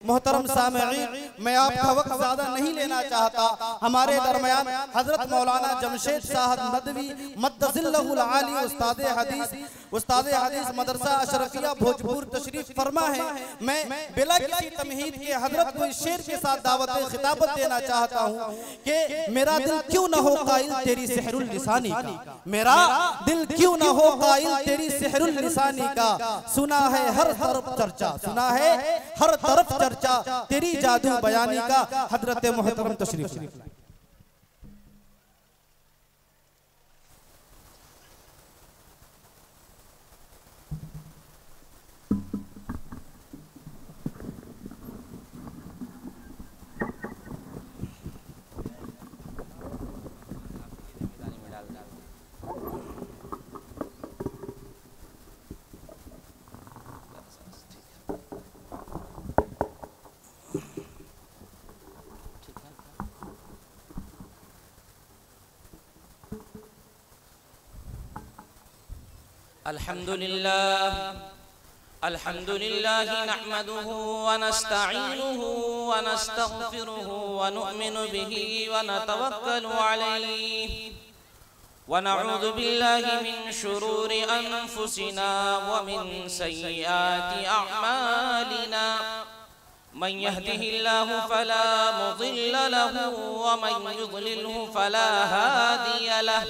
मोहतरम सामईन, मैं आपका वक्त ज्यादा नहीं लेना चाहता। हमारे दरमियान हजरत मौलाना जमशेद साहब नदवी मद्दजिल्लहुल आली उस्ताद हदीस मदरसा अशरफिया भोजपुर तशरीफ फरमा है। मैं बिला किसी तमहीद के हजरत को इस शेर के साथ दावत खिताबत देना चाहता हूँ कि मेरा दिल क्यों न हो कायल तेरी सेहरुल लिसानी का, मेरा दिल क्यों न हो कायल तेरी सेहरुल लिसानी का। सुना है हर तरफ चर्चा, सुना है हर तरफ चर्चा तेरी जादू बयानी का। हजरत मोहतरम तशरीफ। अल्हम्दुलिल्लाह नहमदुहु व नस्तईनुहु व नस्तगफिरुहु व नु'मिनु बिही व नतवक्कलु अलैहि व नऊज़ु बिल्लाहि मिन शुरूरि अनफुसिना व मिन सय्यिआति अअमालिना। मन यहदिहिल्लाहु फला मुदिल्ल लहु व मन युद्लिलहु फला हादिय लहु।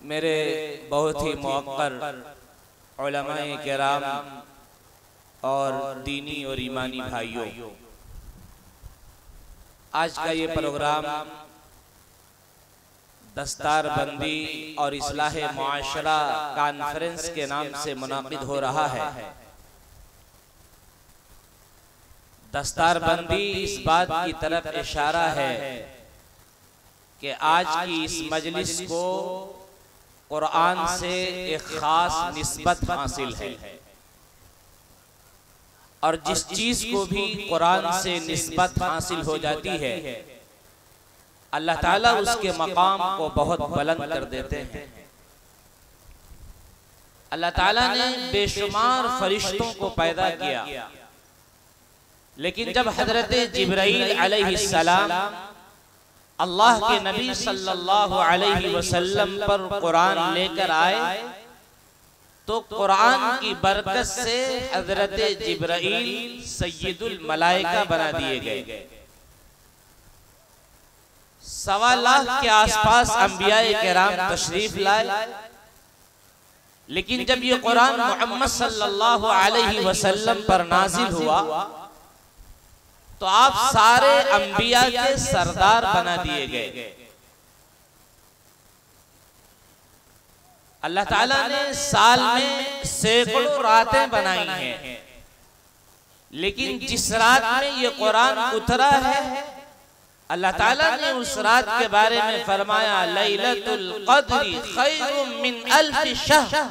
मेरे बहुत ही मुअक्कर उलमाए किराम और दीनी और ईमानी भाइयों, आज का ये प्रोग्राम दस्तारबंदी और इस्लाह मुआशरा कॉन्फ्रेंस के नाम से मुनाकिद हो रहा है। दस्तारबंदी इस बात की तरफ इशारा है कि आज की इस मजलिस को कुरान से एक खास निस्बत हासिल है, और जिस चीज को भी कुरान से निस्बत हासिल हो जाती है अल्लाह ताला उसके मकाम को बहुत बुलंद कर देते हैं। अल्लाह ताला ने बेशुमार फरिश्तों को पैदा किया, लेकिन जब हजरत जिब्राईल अलैहिस्सलाम अल्लाह के नबी सल्लल्लाहु अलैहि वसल्लम पर कुरान लेकर आए तो कुरान की बरकत से हजरत जिब्राईल सय्यदुल मलाइका बना दिए गए। 1.25 लाख के आसपास अंबियाए किराम तशरीफ लाए, लेकिन जब ये कुरान मोहम्मद सल्लल्लाहु अलैहि वसल्लम पर नाजिल हुआ तो आप सारे अंबिया के सरदार बना दिए गए। अल्लाह ताला ने साल में सैकड़ों रातें बनाई हैं, लेकिन जिस रात में ये कुरान उतरा है अल्लाह ताला ने उस रात के बारे में फरमाया लैलतुल क़द्री खैरुम मिन अल्फ शहर।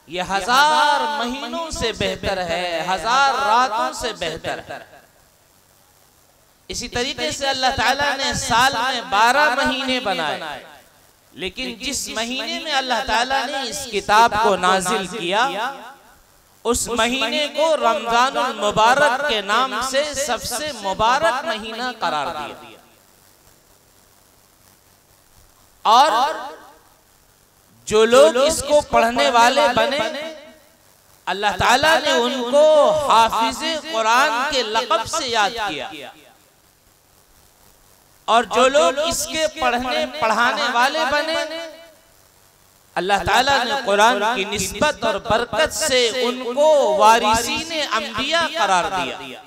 ये 1000 महीनों से बेहतर है, 1000 रातों से बेहतर है। इसी तरीके से अल्लाह ताला ने साल में 12 महीने बनाए, लेकिन जिस महीने में अल्लाह ताला ने इस किताब को नाजिल किया उस महीने को रमजानुल मुबारक के नाम से सबसे मुबारक महीना करार दिया। और जो लोग इसको पढ़ने वाले बने, अल्लाह ताला ने उनको हाफिज़े कुरान के लक़ब से याद किया। और जो लोग इसके पढ़ने पढ़ाने वाले बने, अल्लाह ताला ने कुरान की निस्बत और बरकत से उनको वारिसीने अंबिया करार दिया।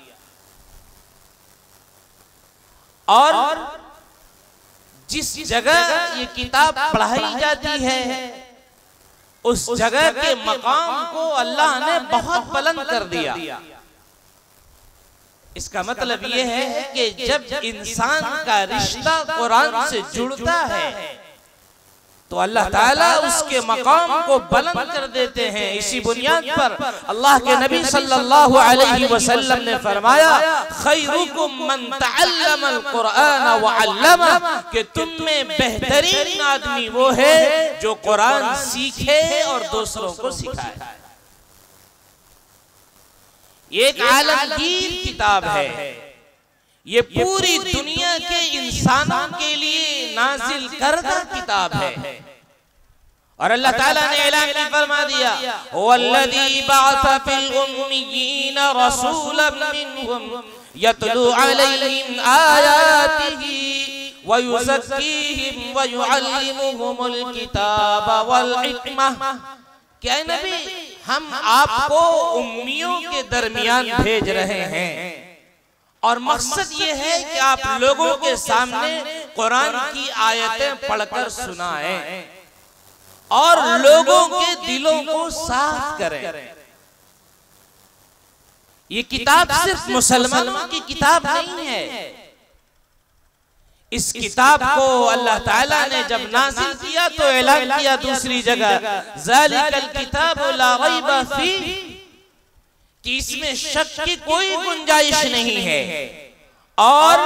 और जिस जगह ये किताब पढ़ाई जाती है उस जगह के मकाम को अल्लाह ने बहुत बुलंद कर दिया। इसका मतलब ये है कि जब इंसान का रिश्ता कुरान से जुड़ता है तो अल्लाह ताला उसके मकाम को बुलंद कर देते हैं। इसी बुनियाद पर अल्लाह के नबी सल्लल्लाहु अलैहि वसल्लम ने फरमाया, खैरुकुम मन तअल्लमल कुरान व अल्लमा, कि तुम में बेहतरीन आदमी वो है जो कुरान सीखे और दूसरों को सिखाए। ये एक आलमगीर किताब है, ये पूरी दुनिया के इंसानों के लिए नाजिल करदा किताब है। और अल्लाह ताला ने ऐलान भी फरमा दिया, वल्लज़ी बअस फिल उम्मियीन रसूलन मिनहुम यतलू अलैहिम आयातिही व युज़क्कीहिम व युअल्लिमुहुमुल किताब वल हिकमा। क्या नबी, हम आपको उम्मियों के दरमियान भेज रहे हैं और मकसद ये है कि आप लोगों के सामने कुरान की आयतें पढ़कर सुनाएं और लोगों के दिलों को साफ करें। ये किताब सिर्फ मुसलमानों की किताब नहीं है। इस किताब को अल्लाह ताला ने जब नाजिल किया तो ऐलान किया दूसरी जगह, ज़ालिकल किताबु ला रैब फीह, कि इसमें शक की कोई गुंजाइश नहीं है और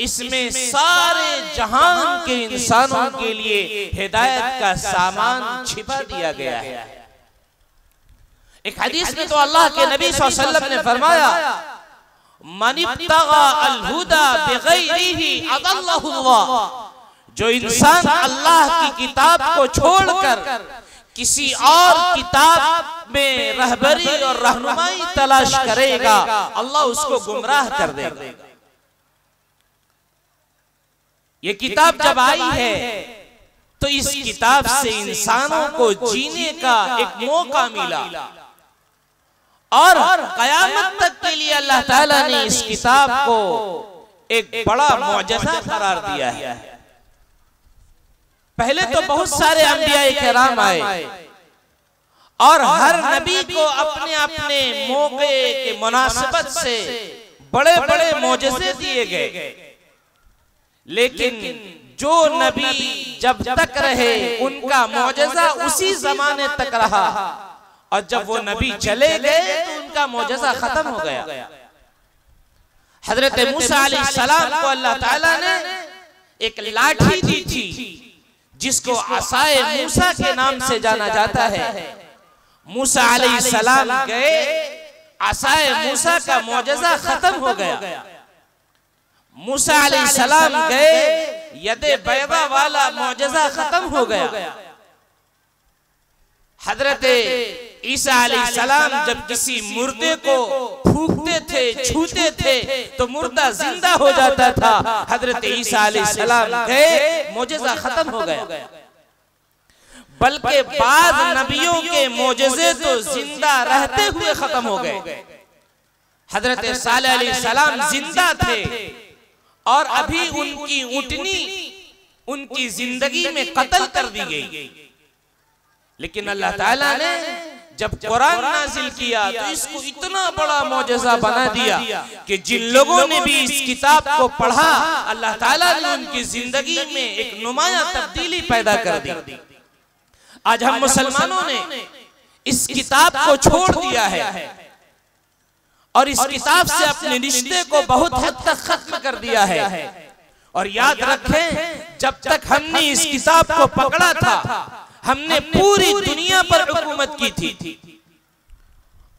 इसमें सारे जहान के इंसानों के लिए हिदायत का सामान छिपा दिया गया है। एक हदीस में तो अल्लाह के नबी सल्लल्लाहु अलैहि वसल्लम ने फरमाया, मन इब्तगा अल हुदा बिगैरिही अदल्लहुल्लाह, जो इंसान अल्लाह की किताब को छोड़कर किसी और किताब में रहबरी और रहनुमाई तलाश करेगा, अल्लाह उसको गुमराह कर देगा। ये किताब जब आई है तो इस किताब से इंसानों को जीने का एक मौका मिला और कयामत तक के लिए अल्लाह ताला ने इस किताब को एक बड़ा मौजज़ा करार दिया है। पहले तो बहुत सारे अंबिया किराम आए और हर नबी को अपने अपने मौके के मुनासिबत से बड़े बड़े मौजज़े दिए गए, लेकिन जो नबी जब तक रहे उनका मौजज़ा उसी ज़माने तक रहा और जब वो नबी चले गए तो उनका मौजज़ा खत्म हो गया। हजरत मूसा अलैहिस्सलाम को अल्लाह ताला ने एक लाठी दी थी जिसको असाए मूसा के नाम से जाना जाता है। मूसा अलैहिस्सलाम गए, असाए मूसा का मौजज़ा खत्म हो गया। मूसा अलैहिस्सलाम गए, यदे बैदा वाला मौजज़ा खत्म हो गया। हजरत ईसा अलैहिस्सलाम जब किसी मुर्दे को फूंकते थे, छूते थे तो मुर्दा जिंदा हो जाता था। हजरत ईसा अलैहिस्सलाम गए, मौजज़ा खत्म हो गया। बल्कि बाद नबियों के मौजज़े तो जिंदा रहते हुए खत्म हो गए। हजरत सालेह अलैहिस्सलाम जिंदा थे और अभी उनकी ऊँटनी उनकी जिंदगी में कत्ल कर दी गई, लेकिन अल्लाह ताला ने जब कुरान नाजिल किया तो इसको इतना बड़ा मौजज़ा बना दिया कि जिन लोगों ने भी इस किताब को पढ़ा अल्लाह ताला ने उनकी जिंदगी में एक नुमाया तब्दीली पैदा कर दी। आज हम मुसलमानों ने इस किताब को छोड़ दिया है और इस किताब से अपने रिश्ते को बहुत हद तक खत्म कर दिया है। और याद रखें, जब तक हमने इस किताब को पकड़ा था, हमने पूरी दुनिया पर हुकूमत की थी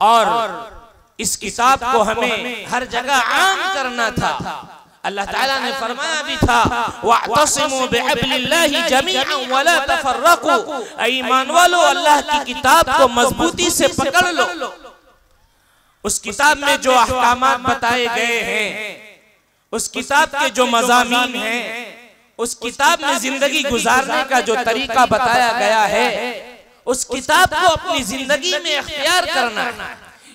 और इस किताब को हमें हर जगह आम करना था। अल्लाह ताला ने फरमाया भी था, वअतसिमू बिहब्लिल्लाहि जमीअन वला तफर्रकू, ईमान वालो अल्लाह की किताब को मजबूती से पकड़ लो। उस किताब में जो अहकामात बताए गए हैं, उस किताब के जो मज़ामीन हैं, उस किताब में जिंदगी गुजारने का जो तरीका बताया गया है, उस किताब को अपनी जिंदगी में इख्तियार करना।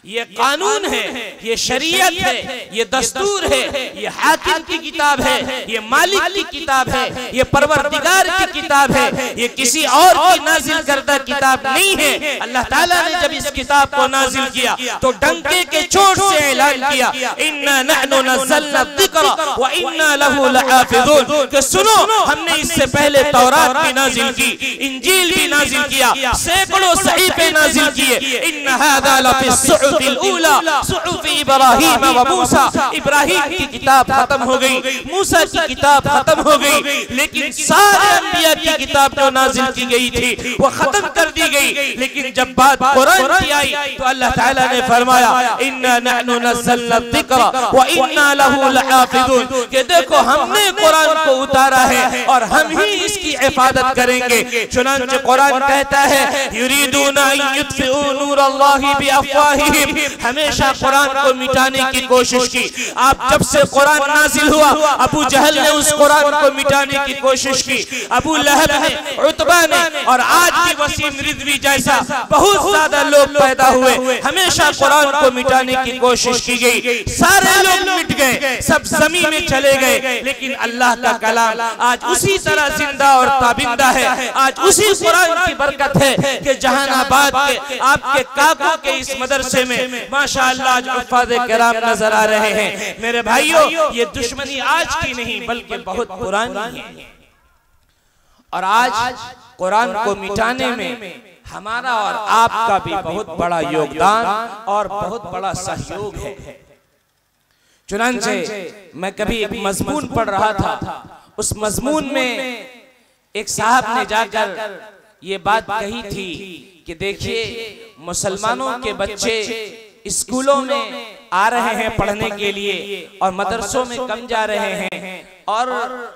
ये कानून है, ये शरीयत है, ये दस्तूर है, ये हाकिम की किताब है, ये मालिक की किताब है, ये परवरदिगार की किताब है, ये किसी और की नाजिल करदा किताब नहीं है। अल्लाह ताला ने जब इस किताब को नाजिल किया तो डंके के चोट से ऐलान किया, इन्ना नहनु नज़्ज़लना ज़िक्रा व इन्ना लहु लहाफ़िज़ून, कि सुनो, हमने इससे पहले तौरात भी नाजिल की, इंजील भी नाजिल किया, सैकड़ों सहीफे नाजिल किए। इन्ना हाज़ा लफ़ी इब्राहीम व मूसा, इब्राहीम की किताब खत्म हो गई, मूसा की किताब खत्म हो गई, लेकिन सारे अंबिया की किताब जो नाजिल की गई थी वो खत्म कर दी गई। लेकिन जब बात कुरान की आई तो अल्लाह ताला ने फरमाया, इन्ना नहनु नज़्ज़लना ज़िक्रा व इन्ना लहु लहाफ़िज़ून, कि देखो हमने कुरान को उतारा है और हम ही इसकी हिफाजत करेंगे। चुनांचे कुरान कहता है, युरीदूना अन युत्फ़िऊ नूरल्लाहि बिअफ़वाहिहिम, हमेशा कुरान को मिटाने की कोशिश की। आप जब से कुरान नाजिल हुआ, अबू जहल ने उस कुरान को मिटाने की कोशिश की, अबू लहब ने, उतबा ने, और आज भी वसीम रिजवी जैसा बहुत ज्यादा लोग पैदा हुए। हमेशा कुरान को मिटाने की कोशिश की गई, सारे लोग मिट गए, सब ज़मीन में चले गए, लेकिन अल्लाह का कलाम आज उसी तरह जिंदा और ताबिंदा है। आज उसी कुरान की बरकत है कि जहानाबाद के आपके काकों के इस मदरसे में माशाअल्लाह आज हुफ़ाज़े किराम नजर आ रहे हैं। मेरे भाइयों, ये दुश्मनी आज की नहीं बल्कि बहुत पुरानी है और आज कुरान को मिटाने में हमारा और आपका भी बहुत बड़ा योगदान और बहुत बड़ा सहयोग है। चुनांचे मैं कभी एक मजमून पढ़ रहा था, उस मजमून में एक साहब ने जाकर ये बात कही थी कि देखिए, मुसलमानों के बच्चे स्कूलों में आ रहे हैं पढ़ने के लिए और मदरसों में कम जा रहे हैं और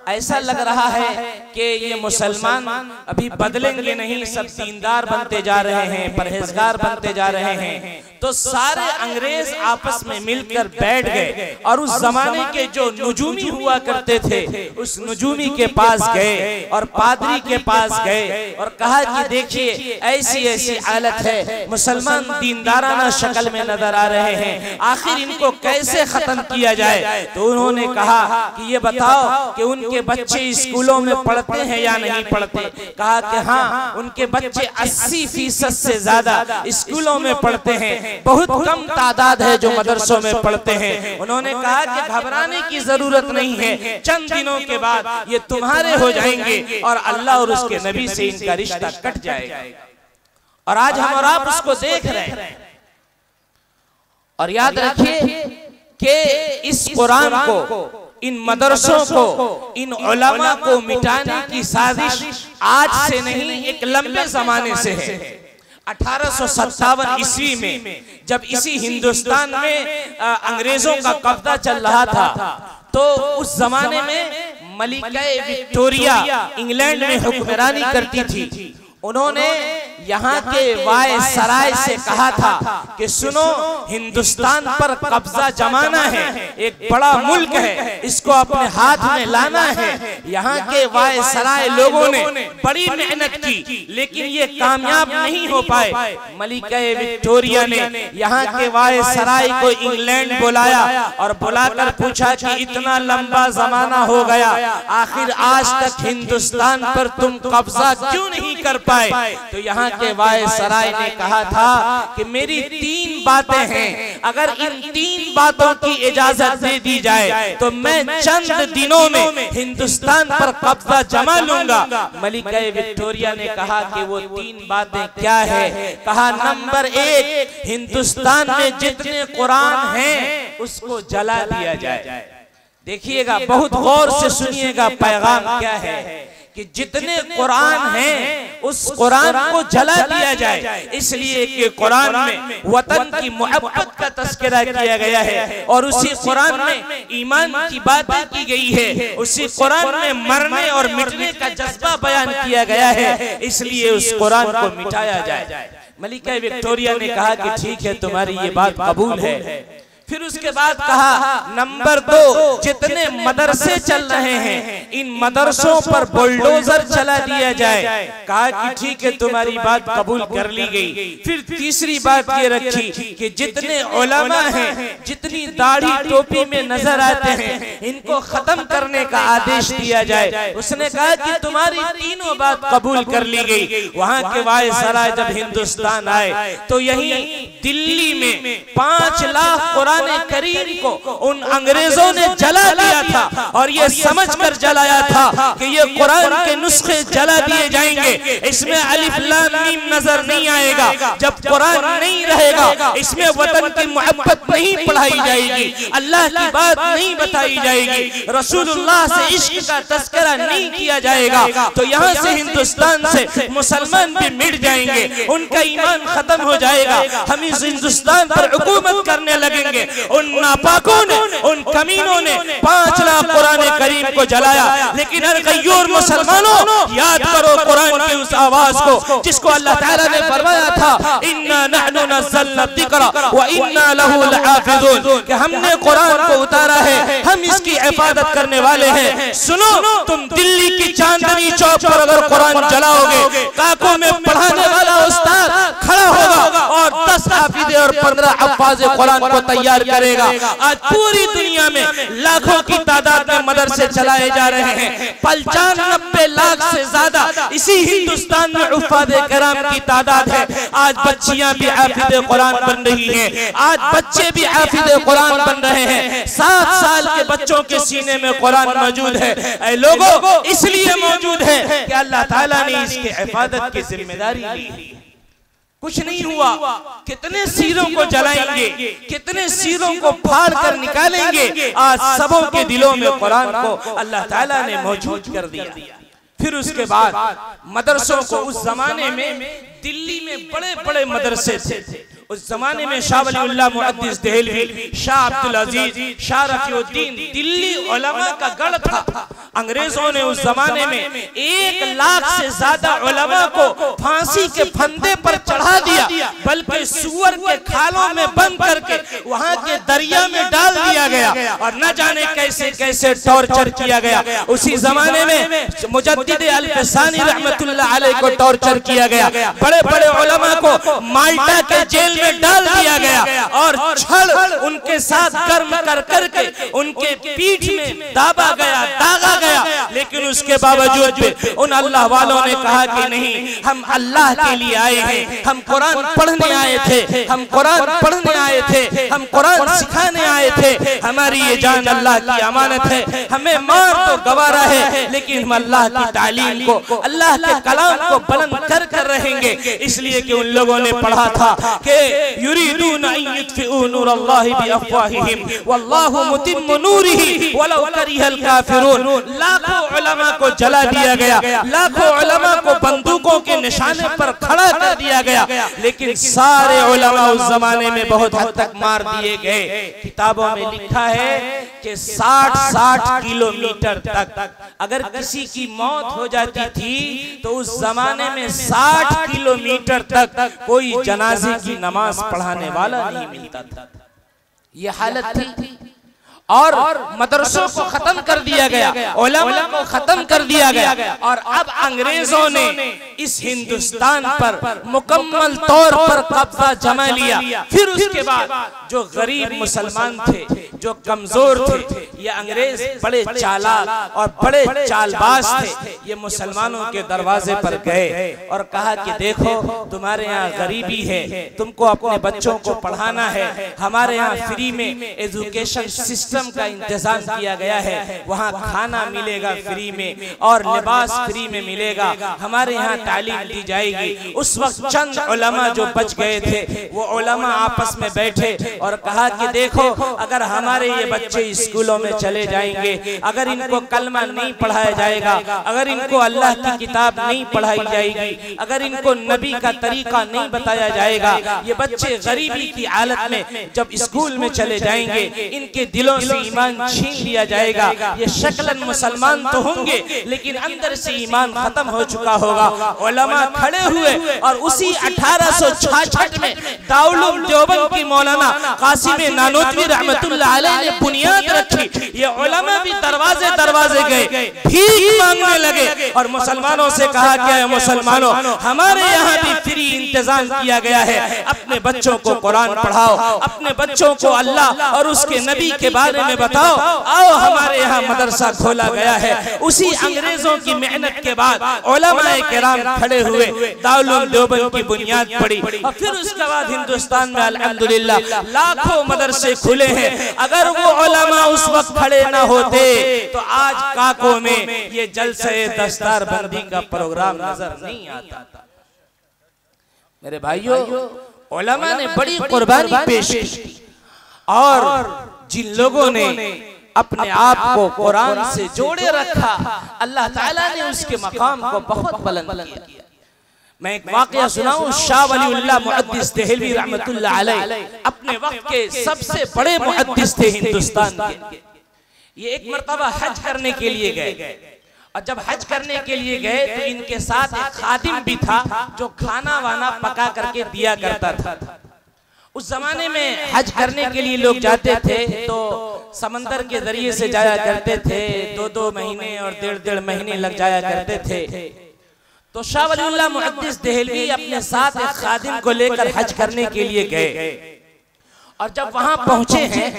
ऐसा लग रहा है कि ये मुसलमान अभी बदलेंगे नहीं, सब दीनदार बनते जा रहे हैं, परहेजगार बनते जा रहे हैं। तो सारे अंग्रेज आपस में मिलकर बैठ गए और उस जमाने के जो नुजूमी हुआ करते थे उस नुजूमी के पास गए और पादरी के पास गए और कहा कि देखिए ऐसी ऐसी हालत है, मुसलमान दीनदाराना शक्ल में नजर आ रहे हैं, आखिर इनको कैसे खत्म किया जाए। तो उन्होंने कहा कि ये बताओ कि उनके बच्चे स्कूलों में पढ़ते हैं या नहीं पढ़ते। कहा कि हाँ, उनके बच्चे 80% से ज्यादा स्कूलों में पढ़ते हैं, बहुत कम तादाद है जो मदरसों में पढ़ते हैं। उन्होंने कहा कि घबराने की जरूरत नहीं है, चंद दिनों के बाद ये तुम्हारे हो जाएंगे और अल्लाह और उसके नबी से इनका रिश्ता कट जाएगा। और आज हम और आप उसको देख रहे हैं। और याद रखिए कि इस कुरान को, इन मदरसों को, इन उलमा को मिटाने की साजिश आज से नहीं, एक लंबे जमाने से है। 1857 ईस्वी में जब इसी हिंदुस्तान में अंग्रेजों का कब्जा चल रहा था तो उस जमाने में मलिका विक्टोरिया इंग्लैंड में हुक्मरानी करती थी। उन्होंने यहाँ के वायसराय से कहा था कि सुनो, हिंदुस्तान पर कब्जा जमाना है, एक बड़ा मुल्क है, इसको अपने हाथ में लाना है। यहाँ के वायसराय लोगों ने बड़ी मेहनत की लेकिन ये कामयाब नहीं हो पाए। मलिका विक्टोरिया ने यहाँ के वायसराय को इंग्लैंड बुलाया और बुलाकर पूछा कि इतना लंबा जमाना हो गया, आखिर आज तक हिंदुस्तान पर तुम कब्जा क्यों नहीं कर पाए। तो यहाँ के वायसराय ने कहा था कि मेरी 3 बातें हैं, अगर इन 3 बातों की इजाजत दे दी जाए तो मैं चंद दिनों में हिंदुस्तान पर कब्जा जमा लूंगा। मलिका विक्टोरिया ने कहा कि वो 3 बातें क्या है? कहा नंबर 1, हिंदुस्तान में जितने कुरान हैं उसको जला दिया जाए। देखिएगा, बहुत गौर से सुनिएगा पैगाम क्या है कि जितने कुरान हैं उस कुरान को जला दिया जाए, इसलिए कि कुरान में वतन की मोहब्बत का तस्करा किया गया है और उसी कुरान में ईमान की बातें की गई है, उसी कुरान में मरने और मिटने का जज्बा बयान किया गया है, इसलिए उस कुरान को मिटाया जाए। मलिका विक्टोरिया ने कहा कि ठीक है, तुम्हारी ये बात कबूल है। फिर उसके बाद कहा नंबर 2, जितने मदरसे चल रहे हैं इन मदरसों पर बुलडोजर चला दिया जाए। कहा कि ठीक है, तुम्हारी बात कबूल कर ली गई। फिर तीसरी बात ये रखी कि जितने उलमा हैं, जितनी दाढ़ी टोपी में नजर आते हैं, इनको खत्म करने का आदेश दिया जाए। उसने कहा कि तुम्हारी तीनों बात कबूल कर ली गई। वहां के वायसराय जब हिंदुस्तान आए तो यही दिल्ली में 5 लाख कुरान करीम को उन अंग्रेजों ने जला दिया था और ये समझकर जलाया था कि ये कुरान के नुस्खे जला दिए जाएंगे, इसमें अलिफ लाम मीम नजर नहीं आएगा। जब कुरान नहीं रहेगा इसमें वतन की मोहब्बत नहीं पढ़ाई जाएगी, अल्लाह की बात नहीं बताई जाएगी, रसूलुल्लाह से इश्क का तस्करा नहीं किया जाएगा, तो यहाँ से हिंदुस्तान से मुसलमान भी मिट जाएंगे, उनका ईमान खत्म हो जाएगा, हम इस हिंदुस्तान पर हुकूमत करने लगेंगे। उन नापाकों ने, उन कमीनों ने 5 लाख कुरान करीम को जलाया। लेकिन हर गय्यूर मुसलमानों, याद करो कुरान की उस आवाज को जिसको अल्लाह ताला ने फरमाया था, इन्ना नहनु नज़्ज़लना ज़िक्रा व इन्ना लहु लहाफ़िज़ून, कि हमने कुरान को उतारा है, हम इसकी हिफाजत करने वाले हैं। सुनो, तुम दिल्ली की चांदनी चौक पर अगर कुरान जलाओगे, काकों में पढ़ाने वाला उस्ताद खड़ा होगा और 10 हाफिज़े और 15 हफ्फाज़े कुरान को तैयार करेगा। आज पूरी दुनिया में लाखों की तादाद में मदरसे चलाए जा रहे हैं, 95 लाख से ज्यादा इसी हिंदुस्तान में हुफ़ाज़े किराम की तादाद है। आज बच्चियां भी हाफिज़े कुरान बन रही हैं, आज बच्चे भी हाफिज़े कुरान बन रहे हैं। 7 साल के बच्चों के सीने में कुरान मौजूद है। ऐ लोगों, इसलिए मौजूद है कि अल्लाह ताला ने इसकी हिफाजत की जिम्मेदारी ली। कुछ नहीं हुआ, कितने सिरों को जलाएंगे, कितने सिरों को फाड़ कर निकालेंगे। आज सबों के दिलों में कुरान को अल्लाह ताला ने मौजूद कर दिया। फिर उसके बाद मदरसों को, उस जमाने में दिल्ली में बड़े बड़े मदरसे थे। उस जमाने में शाह वलीउल्लाह मुहद्दिस देहलवी, शाह अब्दुल अजीज, शाह रफ़ीउद्दीन, दिल्ली उलमा का गढ़ था। अंग्रेजों ने उस जमाने में 1 लाख से ज्यादा उलमा को फांसी के फंदे पर चढ़ा दिया, बल्कि सुअर के खालों में बंद करके वहां के दरिया में डाल दिया गया और न जाने कैसे कैसे टॉर्चर किया गया। उसी जमाने में मुजद्दिद अल-फ़सानी रहमतुल्लाह अलैह को टॉर्चर किया गया, बड़े बड़े उलमा को माल्टा के जेल में डाल दिया गया और छड़ उनके साथ गर्म कर करके उनके पीठ में दाबा गया, दागा गया। लेकिन उसके बावजूद भी उन अल्लाह वालों ने कहा कि नहीं, हम अल्लाह के लिए आए हैं, हम कुरान पढ़ने आए थे, हम कुरान पढ़ने आए थे, हम कुरान सिखाने आए थे, हमारी ये जान अल्लाह की अमानत है, हमें मार तो गवारा है लेकिन हम अल्लाह की तालीम को, अल्लाह के कलाम को बुलंद कर कर रहेंगे। इसलिए कि उन लोगों ने पढ़ा था कि युरीदून अन युत्फिऊ नूरल्लाहि बिअफ़वाहिहिम वल्लाहु मुतिम्मु नूरिही वलौ करिहल काफिरून। लाखों उलमा को जला दिया गया, लाखों उलमा को बंदूकों के निशाने पर खड़ा कर दिया गया, लेकिन सारे उलमा उस जमाने में बहुत हद तक मार दिए गए। किताबों में लिखा है कि 60-60 किलोमीटर तक अगर किसी की मौत हो जाती थी तो उस जमाने में 60 किलोमीटर तक कोई जनाजे की नमाज पढ़ाने वाला नहीं मिलता था। ये हालत थी और मदरसों को खत्म कर दिया गया, उलमा को खत्म कर दिया गया और अब अंग्रेजों ने इस हिंदुस्तान पर मुकम्मल तौर पर कब्जा जमा लिया। फिर उसके बाद जो गरीब मुसलमान थे, जो कमजोर थे, ये अंग्रेज बड़े चालाक और बड़े चालबाज थे। ये मुसलमानों के दरवाजे पर गए और कहा कि देखो तुम्हारे यहाँ गरीबी है, तुमको अपने बच्चों को पढ़ाना है, हमारे यहाँ फ्री में एजुकेशन सिस्टम का इंतजाम किया गया है, वहाँ खाना मिलेगा फ्री में और लिबास फ्री में मिलेगा, हमारे यहाँ तालीम दी जाएगी। उस वक्त चंद उलमा जो बच गए थे वो उलमा आपस में बैठे और कहा कि देखो अगर हमारे ये बच्चे स्कूलों में चले जाएंगे, अगर इनको कलमा नहीं पढ़ाया जाएगा, अगर इनको अल्लाह की किताब नहीं पढ़ाई जाएगी, अगर इनको नबी का तरीका नहीं बताया जाएगा, ये बच्चे गरीबी की हालत में जब स्कूल में चले जाएंगे इनके दिलों से ईमान छीन लिया जाएगा। ये शक्लन मुसलमान तो होंगे लेकिन अंदर से ईमान खत्म हो चुका होगा। उलमा खड़े हुए और उसी 1866 में दारुल देवबंद की मौलाना कासिम नानोतवी रहमतुल्लाह अलैह ने बुनियाद रखी। ये उलमा भी दरवाजे दरवाजे गए, भीख मांगने लगे और मुसलमानों से कहा क्या है, मुसलमानों हमारे यहाँ भी फ्री इंतजाम किया गया है, अपने बच्चों को कुरान पढ़ाओ, अपने बच्चों को अल्लाह और उसके नबी के बारे में बताओ, आओ हमारे यहाँ मदरसा खोला गया है। उसी अंग्रेजों की मेहनत के बाद उलमाए किराम खड़े हुए, दारुल देवबंद की बुनियाद पड़ी और फिर उसके बाद हिंदुस्तान में अल्हम्दुलिल्लाह लाखों मदरसे खुले हैं। अगर वो उलमा उस वक्त खड़े न होते तो आज काको में ये जलसे दस्तार बंदी का प्रोग्राम नजर नहीं आता। मेरे भाइयों, उलमा ने बड़ी कुर्बानी पेश की और जिन लोगों ने अपने आप को कुरान से जोड़े रखा, अल्लाह ताला ने उसके मकाम को बहुत बुलंद किया। मैं एक वाकया सुनाऊं, शाह वलीउल्लाह मुहद्दिस देहलवी रहमतुल्लाह अलैह अपने वक्त के सबसे बड़े मुहद्दिस थे हिंदुस्तान के। ये एक मर्तबा हज करने के लिए गए और जब हज करने के लिए गए तो इनके साथ एक खादिम भी था जो खाना वाना पका करके दिया करता था। उस जमाने में हज करने के लिए लोग जाते थे तो समंदर के जरिए से जाया करते थे, 2-2 महीने और 1.5 महीने लग जाया करते थे। तो शाह वलीउल्लाह मुहद्दिस देहलवी अपने साथ एक खादिम को लेकर हज करने के लिए गए और जब वहां पहुंचे हैं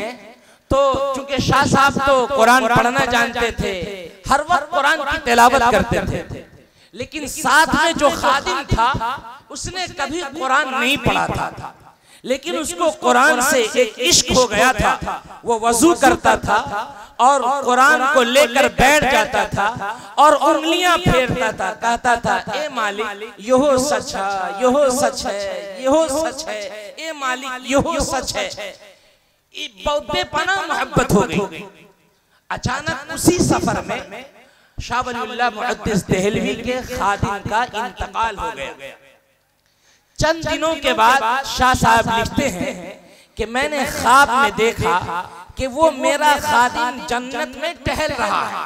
तो चूंकि शाह साहब तो कुरान पढ़ना जानते थे, हर वक्त कुरान की तिलावत करते थे, लेकिन साथ में जो खादिम था उसने कभी कुरान नहीं पढ़ा था, लेकिन उसको कुरान से एक इश्क हो गया था। वो वजू करता था और कुरान को लेकर बैठ जाता था और उंगलियां फेरता था, कहता था ए मालिक यहो सच है, यहो सच है, यहो सच है, ए मालिक यहो सच है। बहुत बेपनाह मोहब्बत हो गई। अचानक उसी सफर में शाह वलीउल्लाह मुहद्दिस देहलवी के खादिम का इंतकाल हो गया। चंद दिनों के बाद शाह साहब लिखते हैं कि मैंने ख्वाब में देखा कि वो मेरा खादिम जन्नत में टहल रहा है।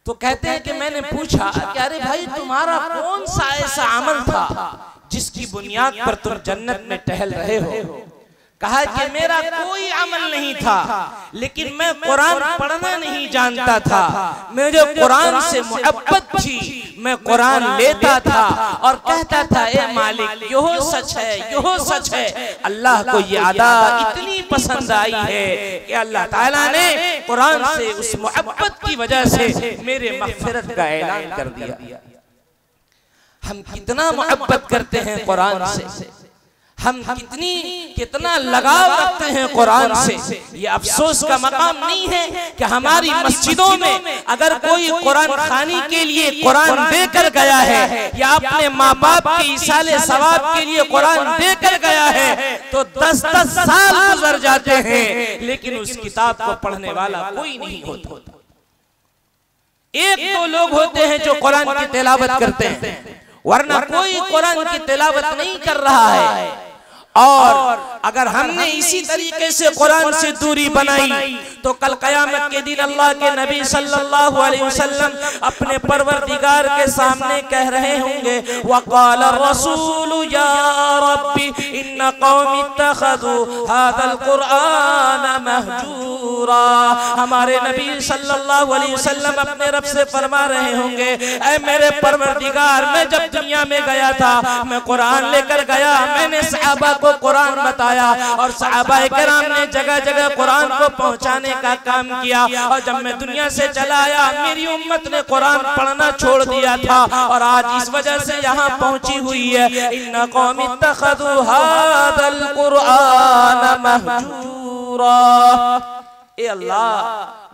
तो कहते हैं कि मैंने पूछा कि अरे भाई तुम्हारा कौन सा ऐसा अमल था जिसकी बुनियाद पर तुम जन्नत में टहल रहे हो? कहा कि मेरा कोई अमल नहीं था, लेकिन मैं कुरान पढ़ना नहीं जानता था, मुझे कुरान से मोहब्बत थी, मैं कुरान लेता था और कहता था ए मालिक यहो सच है, यहो सच है। अल्लाह को ये अदा इतनी पसंद आई है कि अल्लाह ताला ने कुरान से उस मोहब्बत की वजह से मेरे मग़फ़िरत का ऐलान कर दिया। हम कितना मोहब्बत करते हैं कुरान से, हम कितना लगाव रखते हैं कुरान से। ये अफसोस का मकाम नहीं है कि हमारी मस्जिदों में अगर कोई कुरान खानी के लिए कुरान देकर गया है या अपने माँ बाप के इसाले सवाब के लिए कुरान देकर गया है तो 10-10 साल गुजर जाते हैं, लेकिन उस किताब को पढ़ने वाला कोई नहीं होता। 1-2 लोग होते हैं जो कुरान की तिलावत करते हैं, वरना कोई कुरान की तिलावत नहीं कर रहा है। और अगर हमने इसी तरीके से कुरान से दूरी बनाई तो कल क़यामत के दिन अल्लाह के नबी सल्लल्लाहु अलैहि वसल्लम अपने परवरदिगार के सामने कह रहे होंगे वक़ाल रसूलु या रब्बी इन्न कौमी इत्तख़ज़ू हाज़ल कुरआन महजूरा। हमारे नबी सल्लल्लाहु अलैहि वसल्लम अपने रब से फरमा रहे होंगे ऐ मेरे परवरदिगार, मैं जब दुनिया में गया था मैं कुरान लेकर गया, मैंने सहाबा को कुरान बताया और सहाबाए किराम ने जगह जगह कुरान को पहुंचाने का काम किया। और जब मैं दुनिया से चला आया मेरी उम्मत ने कुरान पढ़ना छोड़ दिया था और आज इस वजह से यहाँ पहुंची हुई है। इन्ना कौम इत्तखज़ू हाज़ल कुरान महजूरा। ए अल्लाह,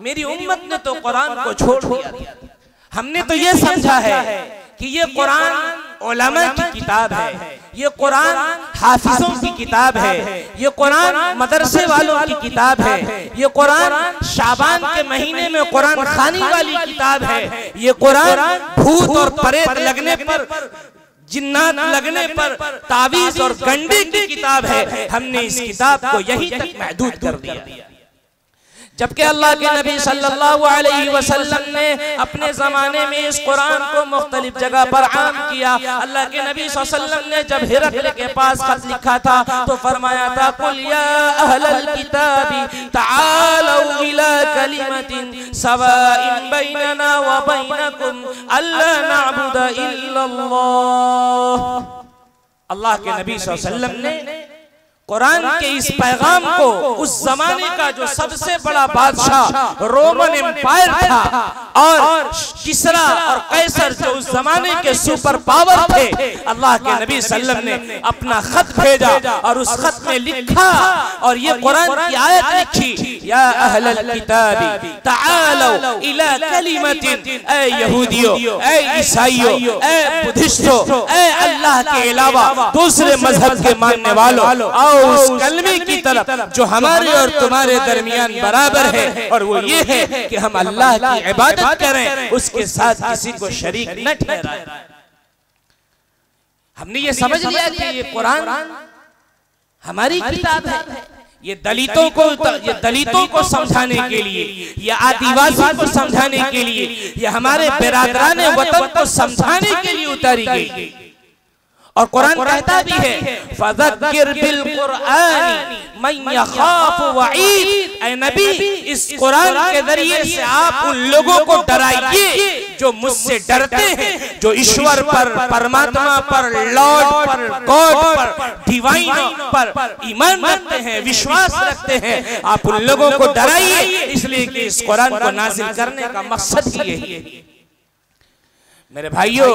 मेरी उम्मत ने तो कुरान को छोड़ दिया। हमने तो ये समझा है कि ये कुरान उलमा की किताब है, ये कुरान हाफिजों की किताब है, ये कुरान मदरसे वालों की किताब है, ये कुरान शाबान के महीने में कुरान खानी वाली किताब है, ये कुरान भूत और प्रेत लगने पर, जिन्नात लगने पर तावीज और गंडे की किताब है। हमने इस किताब को यहीं तक महदूद कर दिया। जबकि अल्लाह के नबी सल्लल्लाहु अलैहि वसल्लम ने अपने ज़माने में इस कुरान को मुख्तलिफ जगह पर आम किया। अल्लाह के नबी सल्लल्लाहु अलैहि वसल्लम ने जब हिरक़ल के पास खत लिखा था तो फरमाया था, कुल या अहलल किताबी तआलू इला कलिमतिन सवाइन बैनना व बैनकुम अल्ला नअबुद इल्लल्लाह। अल्लाह के नबी सल्लल्लाहु अलैहि वसल्लम ने कुरान के इस पैगाम को उस जमाने का जो सबसे बड़ा बादशाह रोमन एम्पायर था और किसरा और कैसर जो उस जमाने के सुपर पावर थे, अल्लाह के नबी सल्लल्लाहु अलैहि वसल्लम ने अपना खत भेजा और उस खत में लिखा और ये कुरान की आयत लिखी, या अहलल किताबी तआलू इला कलिमतिन। ऐ यहूदियों, ऐ ईसाइयों, ऐ बुद्धिस्टों, ऐ अल्लाह के अलावा दूसरे मजहब के मानने वालों, उस कलमे की तरफ जो हमारे और तुम्हारे दरमियान बराबर है, और वो ये है कि हम अल्लाह की इबादत करें, उसके साथ किसी को शरीक न ठहराएं। हमने ये समझ लिया कि ये कुरान हमारी किताब है। ये दलितों को समझाने के लिए, ये आदिवासी को समझाने के लिए, ये हमारे बिरादरान वतन को समझाने के लिए उतारी गई। और कुरान कहता भी है, फज़क्किर बिल कुरआनी मन यखाफ वईद। ऐ नबी, इस कुरान के जरिए से आप उन लोगों को डराइए जो मुझसे डरते हैं, जो ईश्वर पर, परमात्मा पर, लॉर्ड पर, गॉड पर, डिवाइन पर ईमान रखते हैं, विश्वास रखते हैं। आप उन लोगों को डराइए, इसलिए कि इस कुरान को नाजिल करने का मकसद ही यही है। मेरे भाइयों,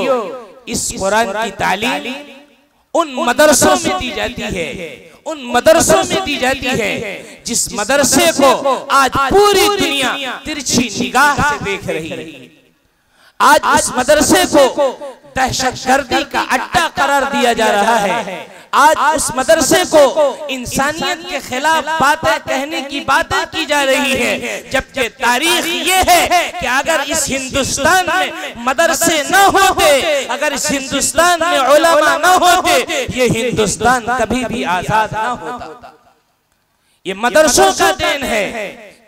इस कुरान की तालीम उन मदरसों में दी जाती है, उन मदरसों में दी जाती है जिस मदरसे को आज पूरी दुनिया तिरछी निगाह से देख रही है। आज उस मदरसे को दहशतगर्दी का अड्डा करार दिया जा रहा है। आज उस मदरसे को इंसानियत के खिलाफ बातें कहने की बातें की जा रही है, जबकि तारीख ये है कि अगर इस हिंदुस्तान में मदरसे न होते, अगर इस हिंदुस्तान में उलमा न होते, ये हिंदुस्तान कभी भी आजाद न होता। ये मदरसों का देन है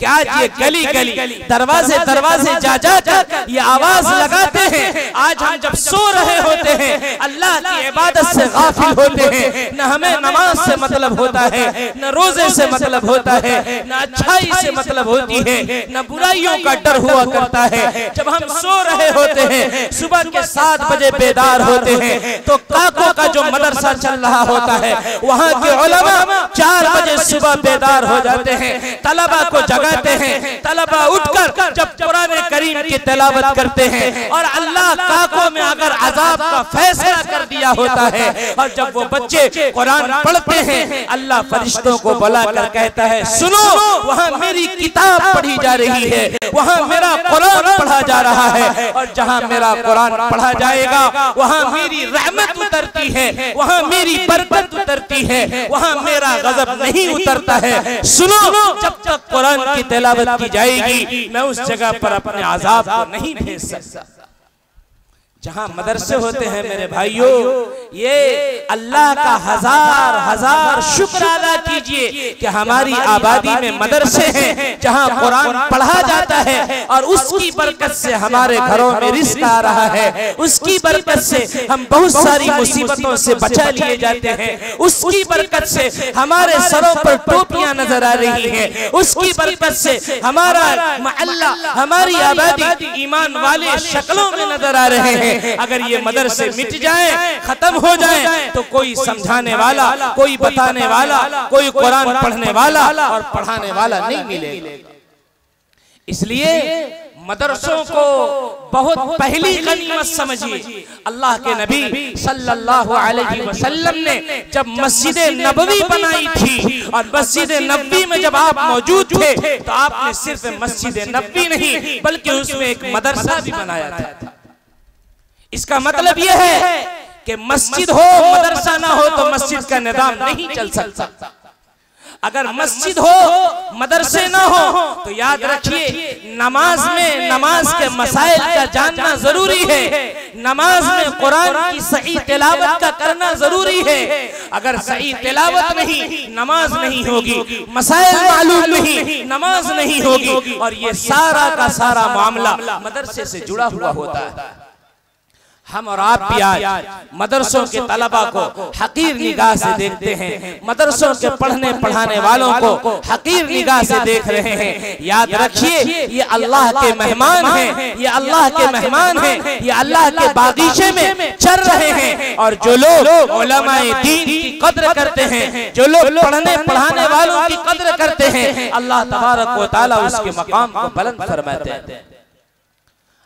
कि आज ये गली गली, दरवाजे दरवाजे जा कर ये आवाज लगाते हैं। आज हम जब सो रहे होते हैं, अल्लाह की इबादत से गाफिल होते हैं, न हमें नमाज से मतलब होता है, न रोजे से मतलब होता है, न अच्छाई से मतलब होती है, न बुराइयों का डर हुआ करता है। जब हम सो रहे होते हैं, सुबह के 7 बजे बेदार होते हैं, तो काकों का जो मदरसा चल रहा होता है, वहाँ के उलमा 4 बजे सुबह बेदार हो जाते हैं, तलबा को जगाते हैं। तलबा उठकर जब कुरान करीम की तिलावत करते हैं और अल्लाह काकों में अगर अजाब का फैसला कर दिया होता है, और जब वो बच्चे कुरान पढ़ते हैं, अल्लाह फरिश्तों को बुलाकर कहता है, सुनो, वहाँ मेरी किताब पढ़ी जा रही है, वहाँ मेरा कुरान पढ़ा जा रहा है, और जहाँ मेरा कुरान पढ़ा जाएगा वहाँ मेरी रहमत उतरती है, वहाँ मेरी बरकत उतरती है, वहाँ मेरा गजब नहीं उतरता है। सुनो, जब तक कुरान की तिलावत की जाएगी, मैं उस जगह पर अपने अजाब को नहीं भेज सकता। जहां मदरसे होते हैं मेरे भाइयों, ये अल्लाह का हजार हजार शुक्र अदा कीजिए कि हमारी आबादी में मदरसे हैं जहां कुरान पढ़ा जाता है, और उसकी बरकत से हमारे घरों में रिज़्क़ आ रहा है, उसकी बरकत से हम बहुत सारी मुसीबतों से बचा लिए जाते हैं, उसकी बरकत से हमारे सरों पर टोपियां नजर आ रही हैं, उसकी बरकत से हमारा मोहल्ला, हमारी आबादी ईमान वाले शक्लों में नजर आ रहे हैं। हैं। अगर ये मदरसे मिट जाए, खत्म हो जाए, तो कोई समझाने वाला, कोई बताने वाला, कोई कुरान पढ़ने वाला और पढ़ाने वाला नहीं मिलेगा। इसलिए मदरसों को बहुत पहली गनीमत समझिए। अल्लाह के नबी सल्लल्लाहु अलैहि वसल्लम ने जब मस्जिद नबवी बनाई थी और मस्जिद नबवी में जब आप मौजूद थे तो आपने सिर्फ मस्जिद नबवी नहीं बल्कि उसमें एक मदरसा भी बनाया था। इसका मतलब यह है कि मस्जिद हो मदरसा ना हो तो मस्जिद का निजाम नहीं चल सकता। अगर मस्जिद हो मदरसे ना हो तो याद रखिए नमाज में नमाज के मसाइल का जानना जरूरी है, नमाज में कुरान की सही तिलावत का करना जरूरी है। अगर सही तिलावत नहीं नमाज नहीं होगी, मसाइल मालूम नहीं नमाज नहीं होगी, और ये सारा का सारा मामला मदरसे से जुड़ा हुआ होता है। हम और आप भी आज मदरसों के तलबा को हकीर निगाह से देखते हैं, मदरसों के पढ़ने पढ़ाने वालों को हकीर निगाह से देख रहे हैं। याद रखिए ये अल्लाह के मेहमान हैं, ये अल्लाह के मेहमान हैं, ये अल्लाह के बागीचे में चल रहे हैं। और जो लोग उलमाए दीन की कद्र करते हैं, जो लोग पढ़ने पढ़ाने वालों की कद्र करते हैं, अल्लाह तबारक व तआला उसके मकाम को बुलंद फरमाते हैं।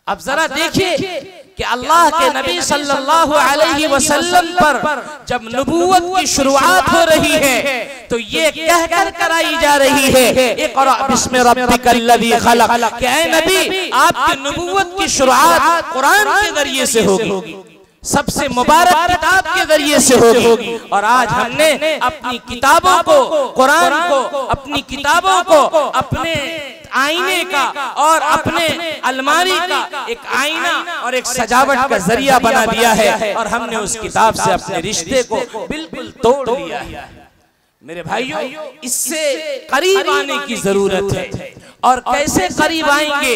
अब जरा देखिए कि अल्लाह के नबी सल्लल्लाहु अलैहि वसल्लम पर जब नबूवत की शुरुआत हो रही है तो ये कहकर कराई जा रही है इक़रा बिस्मि रब्बिकल्लज़ी खलक़, कि ऐ नबी आपकी नबूवत की शुरुआत कुरान के जरिए से होगी, सबसे मुबारक किताब के जरिए से होगी। और आज हमने अपनी किताबों को, कुरान को, अपनी किताबों को अपने आईने का और अपने अलमारी का एक आईना और एक सजावट का जरिया बना दिया है, और हमने उस किताब से अपने रिश्ते को बिल्कुल तोड़ दिया है। मेरे भाइयों, इससे करीब आने की जरूरत है। और कैसे करीब आएंगे?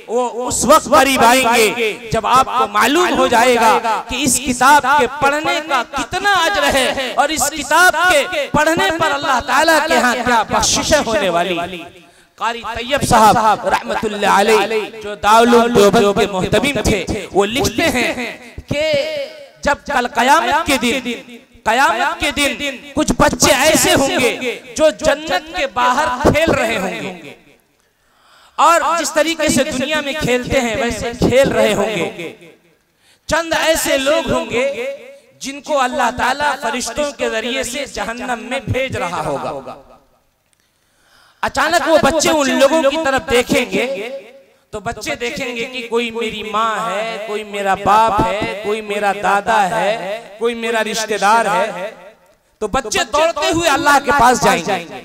वो उस वक्त करीब आएंगे जब आपको मालूम हो जाएगा कि इस किताब के पढ़ने का कितना अजर है और इस किताब के पढ़ने पर अल्लाह ताला के यहाँ क्या बख्शिशें होने वाली। कारी तैयब साहब रहमतुल्लाह अलैह जो दारुल उलूम देवबंद के मुहतमिम थे, वो लिखते हैं कि जब कल कयामत के दिन कुछ बच्चे ऐसे होंगे जो जन्नत के बाहर खेल रहे होंगे, और जिस तरीके से दुनिया में खेलते हैं वैसे खेल रहे होंगे। चंद ऐसे लोग होंगे जिनको अल्लाह ताला फरिश्तों के जरिए से जहन्नम में भेज रहा होगा। अचानक वो बच्चे उन लोगों की तरफ देखेंगे तो बच्चे देखेंगे कि कोई मेरी माँ है, कोई मेरा बाप है, कोई मेरा दादा है, कोई मेरा रिश्तेदार है। तो बच्चे दौड़ते हुए अल्लाह के पास जाएंगे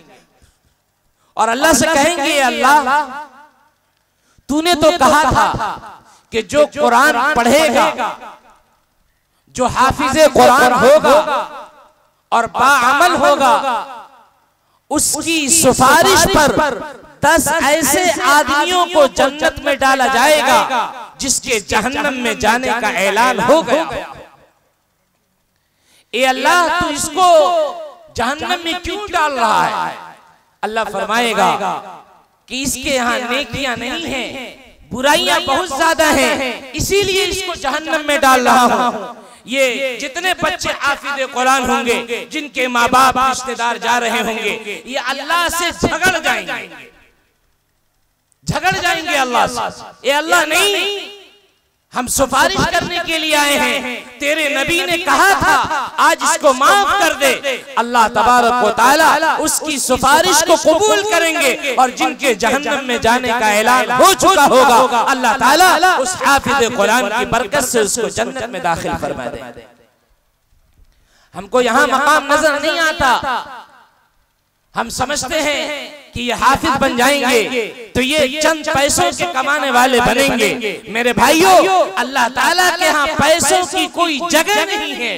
और अल्लाह से कहेंगे, अल्लाह तूने तो कहा था कि जो कुरान पढ़ेगा, जो हाफिज़े कुरान होगा और बाअमल होगा, उसकी सिफारिश पर 10 ऐसे आदमियों को जन्नत में डाला जाएगा जिसके जहन्नम में जाने का ऐलान हो गया। ए अल्लाह, तू इसको जहन्नम में क्यों डाल रहा है? अल्लाह फरमाएगा कि इसके यहाँ नेकियां नहीं हैं, बुराइयां बहुत ज्यादा हैं, इसीलिए इसको जहन्नम में डाल रहा हूँ। ये जितने बच्चे हाफिज़े कुरान होंगे, जिनके माँ बाप रिश्तेदार जा रहे होंगे, ये अल्लाह से झगड़ जाएंगे अल्लाह से। ये अल्लाह नहीं, हम सिफारिश करने के लिए आए हैं, तेरे नबी ने कहा था आज इसको माफ कर दे। अल्लाह तबारक व तआला उसकी सिफारिश को कबूल करेंगे और जिनके जहन्नम में जाने का ऐलान हो चुका होगा, अल्लाह ताला उस हाफिज़े कुरान की बरकत से उसको जन्नत में दाखिल फरमा दे। हमको यहाँ मकाम नजर नहीं आता, हम समझते हैं कि ये हाफिज बन जाएंगे तो ये चंद पैसों के कमाने वाले बनेंगे। मेरे भाइयों, अल्लाह ताला के यहाँ पैसों की कोई जगह नहीं है,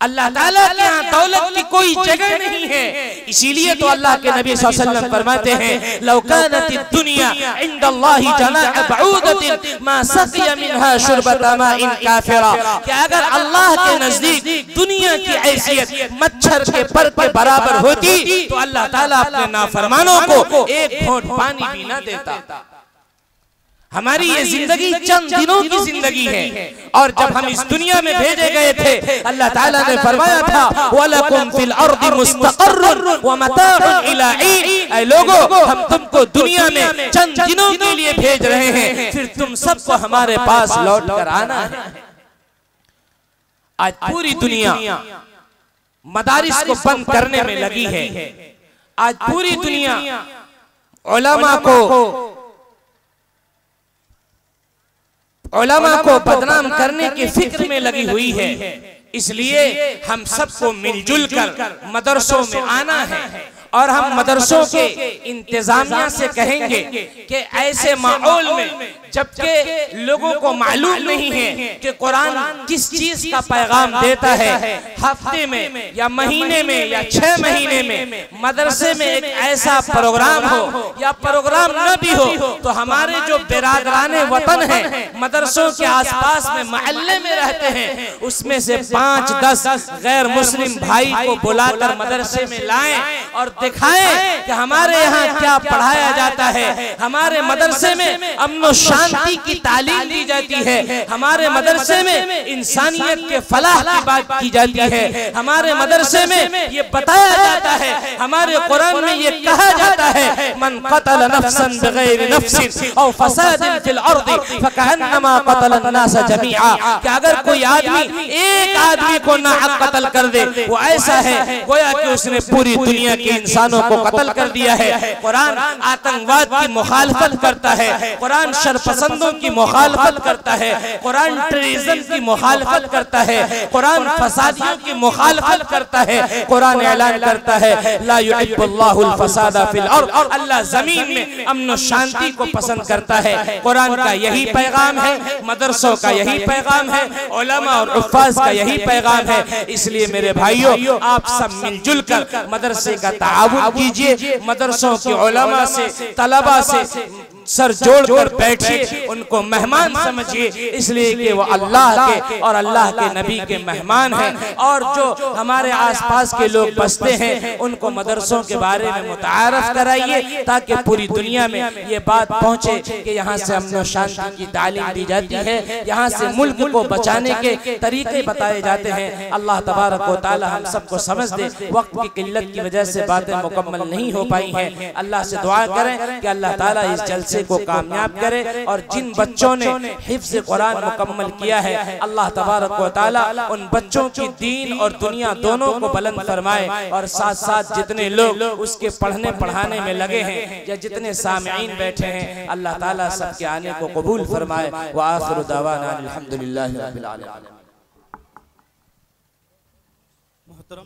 अल्लाह ताला के यहाँ दौलत की कोई जगह नहीं है। इसीलिए तो अल्लाह के नबी सल्लल्लाहु अलैहि वसल्लम फरमाते हैं, लौ कानतिद दुनिया इंदल्लाहि जनाह बऊदतिन मा सक़िया मिनहा शुरबता माइन काफिरा, कि अगर अल्लाह के नजदीक दुनिया की हैसियत मच्छर के पर के बराबर होती तो अल्लाह ताला अपने नाफरमानों को एक घोंट पानी भी न देता। हमारी ये जिंदगी चंद दिनों की जिंदगी है और जब हम इस दुनिया में भेजे गए थे अल्लाह ताला ने फरमाया था वलकुम फिल अर्दि मुस्तक़र्रुन व मताउन इला ईन। ऐ लोगों, हम तुमको दुनिया में चंद दिनों के लिए भेज रहे हैं, फिर तुम सबको हमारे पास लौट कर आना है। आज पूरी दुनिया मदारिस को बंद करने में लगी है। आज पूरी दुनिया उलमा को बदनाम करने की फिक्र में लगी हुई है। इसलिए हम सबको मिलजुल कर मदरसों में आना है और हम मदरसों के इंतजामिया से कहेंगे कि ऐसे माहौल में जबकि लोगों को मालूम नहीं है कि कुरान किस चीज का पैगाम देता है, हफ्ते में या महीने में या 6 महीने में मदरसे में एक ऐसा प्रोग्राम हो या प्रोग्राम न भी हो तो हमारे जो बिरादराने वतन हैं मदरसों के आसपास में मोहल्ले में रहते हैं उसमें से 5-10 गैर मुस्लिम भाई को बुलाकर मदरसे में लाएं और दिखाएं कि हमारे यहाँ क्या पढ़ाया जाता है। हमारे मदरसे में अमन शांति की तालीम दी जाती है, हमारे मदरसे में इंसानियत के फलाह की बात की जाती है, हमारे मदरसे में ये बताया जाता है, हमारे कुरान में ये कहा जाता है मन क़तल नफ्सन बिग़ैरि नफ्सिन औ फ़सादिन फ़िल अर्दि फ़कअन्नमा क़तल अन्नास जमीआ। कि अगर कोई आदमी एक आदमी को नाहक कत्ल कर दे वो ऐसा है गोया कि उसने पूरी दुनिया के इंसानों को कत्ल कर दिया है। कुरान आतंकवाद की मुखालफत करता है, कुरान शरपसंदों की मुखालफत करता है, कुरान टेररिज्म की मुखालफत करता है, कुरान फसादियों की मुखालफत करता है। कुरान ऐलान करता है ला युहिब्बुल्लाहुल फसादा फिल अर्द, अल्लाह जमीन में अमन शांति को पसंद करता है। कुरान का यही पैगाम है, मदरसों का यही पैगाम है, उलमा और उफ़ाज़ का यही पैगाम है। इसलिए मेरे भाइयों, आप सब मिलजुल कर मदरसे का ताआवुन कीजिए, मदरसों के उलमा से तलबा से सर जोड़कर बैठिए, उनको मेहमान समझिए, इसलिए कि वो अल्लाह के और अल्लाह के नबी के मेहमान हैं। और जो हमारे आसपास के लोग बसते हैं उनको मदरसों के बारे में मुतारफ कराइए ताकि पूरी दुनिया में ये बात पहुँचे कि यहाँ से अमन शांति की तालीम दी जाती है, यहाँ से मुल्क को बचाने के तरीके बताए जाते हैं। अल्लाह तबारक व तआला हम सबको समझ दे। वक्त की किल्लत की वजह से बातें मुकम्मल नहीं हो पाई हैं। अल्लाह से दुआ करें कि अल्लाह ताला इस जलसे को कामयाब करे और जिन बच्चों ने हिफ्ज़ कुरान मुकम्मल किया है अल्लाह तबारक व तआला उन बच्चों की दीन और दुनिया दोनों को बुलंद फरमाए और साथ साथ जितने लोग उसके पढ़ने पढ़ाने में लगे हैं या जितने सामिईन बैठे हैं अल्लाह ताला सबके आने को कबूल फरमाए। व आखिरु दावाना अल्हम्दुलिल्लाहि रब्बिल आलमीन।